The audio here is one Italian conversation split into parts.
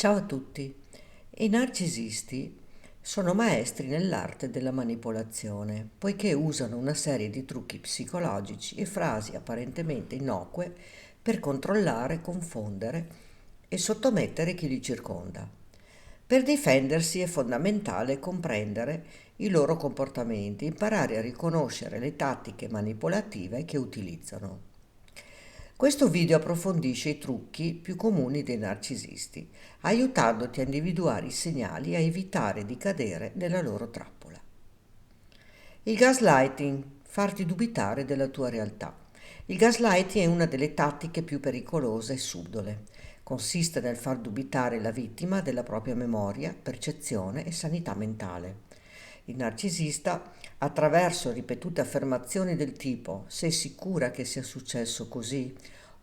Ciao a tutti. I narcisisti sono maestri nell'arte della manipolazione, poiché usano una serie di trucchi psicologici e frasi apparentemente innocue per controllare, confondere e sottomettere chi li circonda. Per difendersi è fondamentale comprendere i loro comportamenti, imparare a riconoscere le tattiche manipolative che utilizzano. Questo video approfondisce i trucchi più comuni dei narcisisti, aiutandoti a individuare i segnali e a evitare di cadere nella loro trappola. Il gaslighting, farti dubitare della tua realtà. Il gaslighting è una delle tattiche più pericolose e subdole. Consiste nel far dubitare la vittima della propria memoria, percezione e sanità mentale. Il narcisista, attraverso ripetute affermazioni del tipo sei sicura che sia successo così?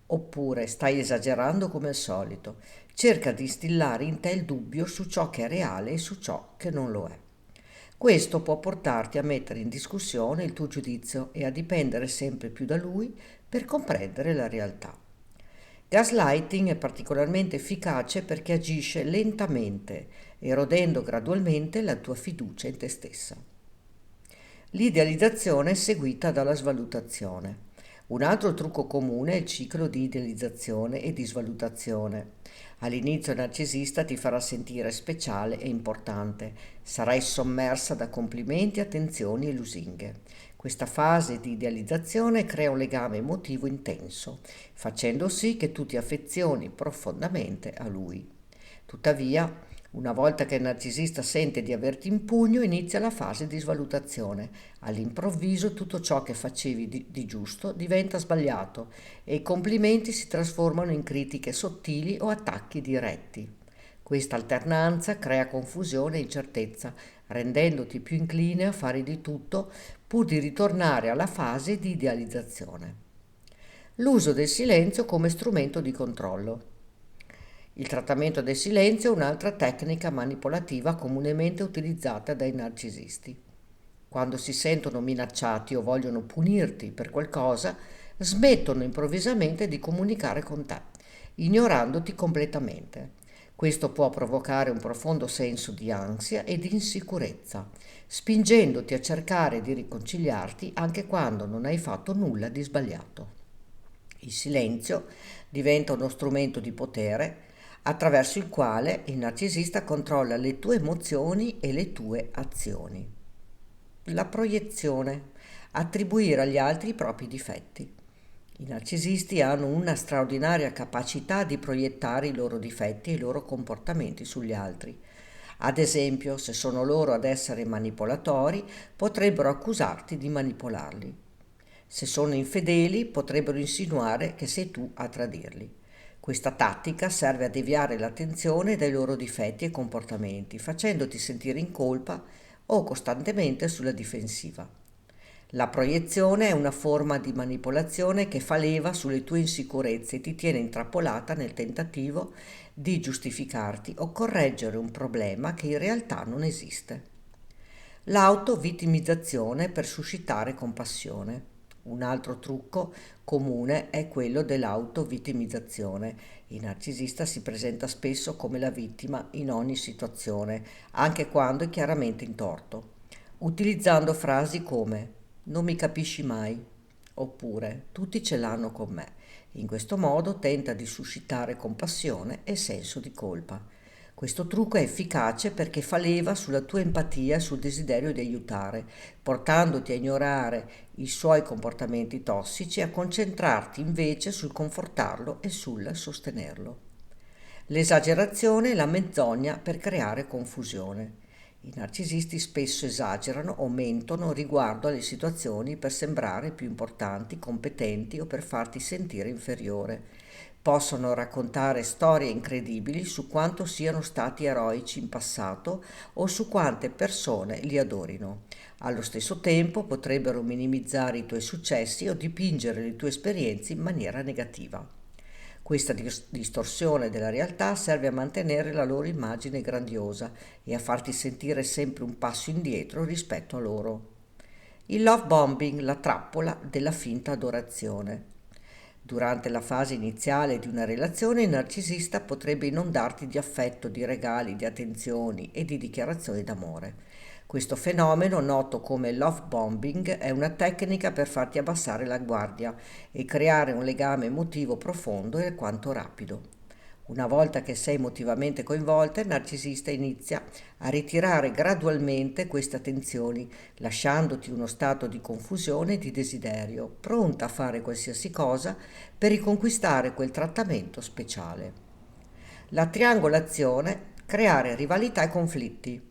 Oppure stai esagerando come al solito, cerca di instillare in te il dubbio su ciò che è reale e su ciò che non lo è. Questo può portarti a mettere in discussione il tuo giudizio e a dipendere sempre più da lui per comprendere la realtà. Gaslighting è particolarmente efficace perché agisce lentamente, erodendo gradualmente la tua fiducia in te stessa. L'idealizzazione è seguita dalla svalutazione. Un altro trucco comune è il ciclo di idealizzazione e di svalutazione. All'inizio il narcisista ti farà sentire speciale e importante, sarai sommersa da complimenti, attenzioni e lusinghe. Questa fase di idealizzazione crea un legame emotivo intenso, facendo sì che tu ti affezioni profondamente a lui. Tuttavia, una volta che il narcisista sente di averti in pugno, inizia la fase di svalutazione. All'improvviso tutto ciò che facevi di giusto diventa sbagliato e i complimenti si trasformano in critiche sottili o attacchi diretti. Questa alternanza crea confusione e incertezza, rendendoti più incline a fare di tutto pur di ritornare alla fase di idealizzazione. L'uso del silenzio come strumento di controllo. Il trattamento del silenzio è un'altra tecnica manipolativa comunemente utilizzata dai narcisisti. Quando si sentono minacciati o vogliono punirti per qualcosa, smettono improvvisamente di comunicare con te, ignorandoti completamente. Questo può provocare un profondo senso di ansia e di insicurezza, spingendoti a cercare di riconciliarti anche quando non hai fatto nulla di sbagliato. Il silenzio diventa uno strumento di potere attraverso il quale il narcisista controlla le tue emozioni e le tue azioni. La proiezione, attribuire agli altri i propri difetti. I narcisisti hanno una straordinaria capacità di proiettare i loro difetti e i loro comportamenti sugli altri. Ad esempio, se sono loro ad essere manipolatori, potrebbero accusarti di manipolarli. Se sono infedeli, potrebbero insinuare che sei tu a tradirli. Questa tattica serve a deviare l'attenzione dai loro difetti e comportamenti, facendoti sentire in colpa o costantemente sulla difensiva. La proiezione è una forma di manipolazione che fa leva sulle tue insicurezze e ti tiene intrappolata nel tentativo di giustificarti o correggere un problema che in realtà non esiste. L'autovittimizzazione per suscitare compassione. Un altro trucco comune è quello dell'autovittimizzazione. Il narcisista si presenta spesso come la vittima in ogni situazione, anche quando è chiaramente in torto, utilizzando frasi come non mi capisci mai oppure tutti ce l'hanno con me. In questo modo tenta di suscitare compassione e senso di colpa. Questo trucco è efficace perché fa leva sulla tua empatia e sul desiderio di aiutare, portandoti a ignorare i suoi comportamenti tossici e a concentrarti invece sul confortarlo e sul sostenerlo. L'esagerazione e la menzogna per creare confusione. I narcisisti spesso esagerano o mentono riguardo alle situazioni per sembrare più importanti, competenti o per farti sentire inferiore. Possono raccontare storie incredibili su quanto siano stati eroici in passato o su quante persone li adorino. Allo stesso tempo potrebbero minimizzare i tuoi successi o dipingere le tue esperienze in maniera negativa. Questa distorsione della realtà serve a mantenere la loro immagine grandiosa e a farti sentire sempre un passo indietro rispetto a loro. Il love bombing, la trappola della finta adorazione. Durante la fase iniziale di una relazione, il narcisista potrebbe inondarti di affetto, di regali, di attenzioni e di dichiarazioni d'amore. Questo fenomeno, noto come love bombing, è una tecnica per farti abbassare la guardia e creare un legame emotivo profondo e alquanto rapido. Una volta che sei emotivamente coinvolta, il narcisista inizia a ritirare gradualmente queste attenzioni, lasciandoti uno stato di confusione e di desiderio, pronta a fare qualsiasi cosa per riconquistare quel trattamento speciale. La triangolazione, creare rivalità e conflitti.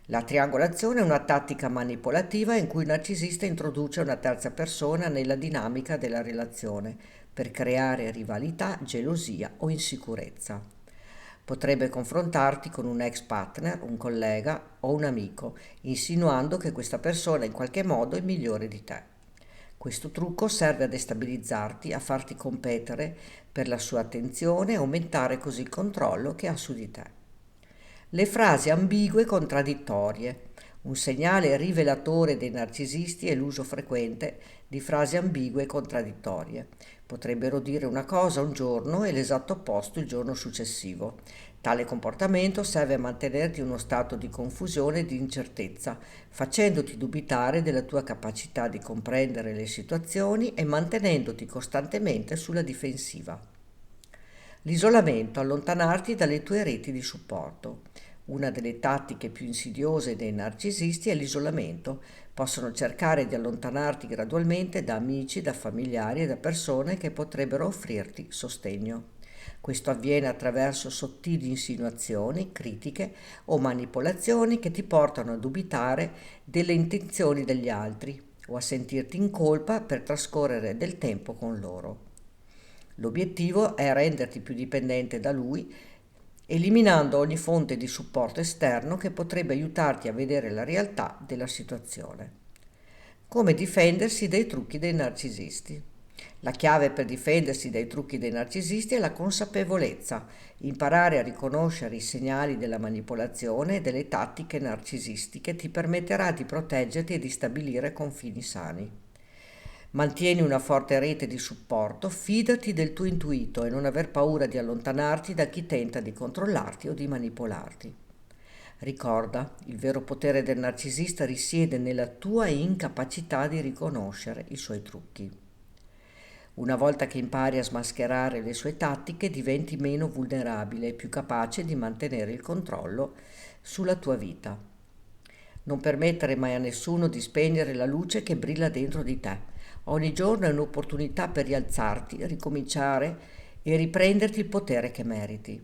La triangolazione è una tattica manipolativa in cui il narcisista introduce una terza persona nella dinamica della relazione per creare rivalità, gelosia o insicurezza. Potrebbe confrontarti con un ex partner, un collega o un amico, insinuando che questa persona in qualche modo è migliore di te. Questo trucco serve a destabilizzarti, a farti competere per la sua attenzione e aumentare così il controllo che ha su di te. Le frasi ambigue e contraddittorie. Un segnale rivelatore dei narcisisti è l'uso frequente di frasi ambigue e contraddittorie. Potrebbero dire una cosa un giorno e l'esatto opposto il giorno successivo. Tale comportamento serve a mantenerti in uno stato di confusione e di incertezza, facendoti dubitare della tua capacità di comprendere le situazioni e mantenendoti costantemente sulla difensiva. L'isolamento, allontanarti dalle tue reti di supporto. Una delle tattiche più insidiose dei narcisisti è l'isolamento. Possono cercare di allontanarti gradualmente da amici, da familiari e da persone che potrebbero offrirti sostegno. Questo avviene attraverso sottili insinuazioni, critiche o manipolazioni che ti portano a dubitare delle intenzioni degli altri o a sentirti in colpa per trascorrere del tempo con loro. L'obiettivo è renderti più dipendente da lui, eliminando ogni fonte di supporto esterno che potrebbe aiutarti a vedere la realtà della situazione. Come difendersi dai trucchi dei narcisisti? La chiave per difendersi dai trucchi dei narcisisti è la consapevolezza, imparare a riconoscere i segnali della manipolazione e delle tattiche narcisistiche ti permetterà di proteggerti e di stabilire confini sani. Mantieni una forte rete di supporto, fidati del tuo intuito e non aver paura di allontanarti da chi tenta di controllarti o di manipolarti. Ricorda, il vero potere del narcisista risiede nella tua incapacità di riconoscere i suoi trucchi. Una volta che impari a smascherare le sue tattiche, diventi meno vulnerabile e più capace di mantenere il controllo sulla tua vita. Non permettere mai a nessuno di spegnere la luce che brilla dentro di te. Ogni giorno è un'opportunità per rialzarti, ricominciare e riprenderti il potere che meriti.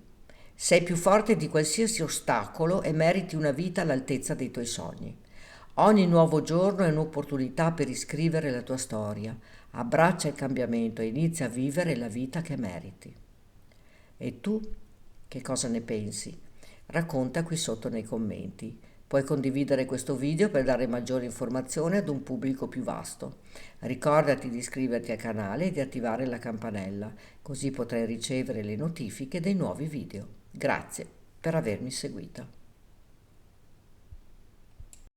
Sei più forte di qualsiasi ostacolo e meriti una vita all'altezza dei tuoi sogni. Ogni nuovo giorno è un'opportunità per riscrivere la tua storia. Abbraccia il cambiamento e inizia a vivere la vita che meriti. E tu che cosa ne pensi? Racconta qui sotto nei commenti. Puoi condividere questo video per dare maggiori informazioni ad un pubblico più vasto. Ricordati di iscriverti al canale e di attivare la campanella, così potrai ricevere le notifiche dei nuovi video. Grazie per avermi seguita.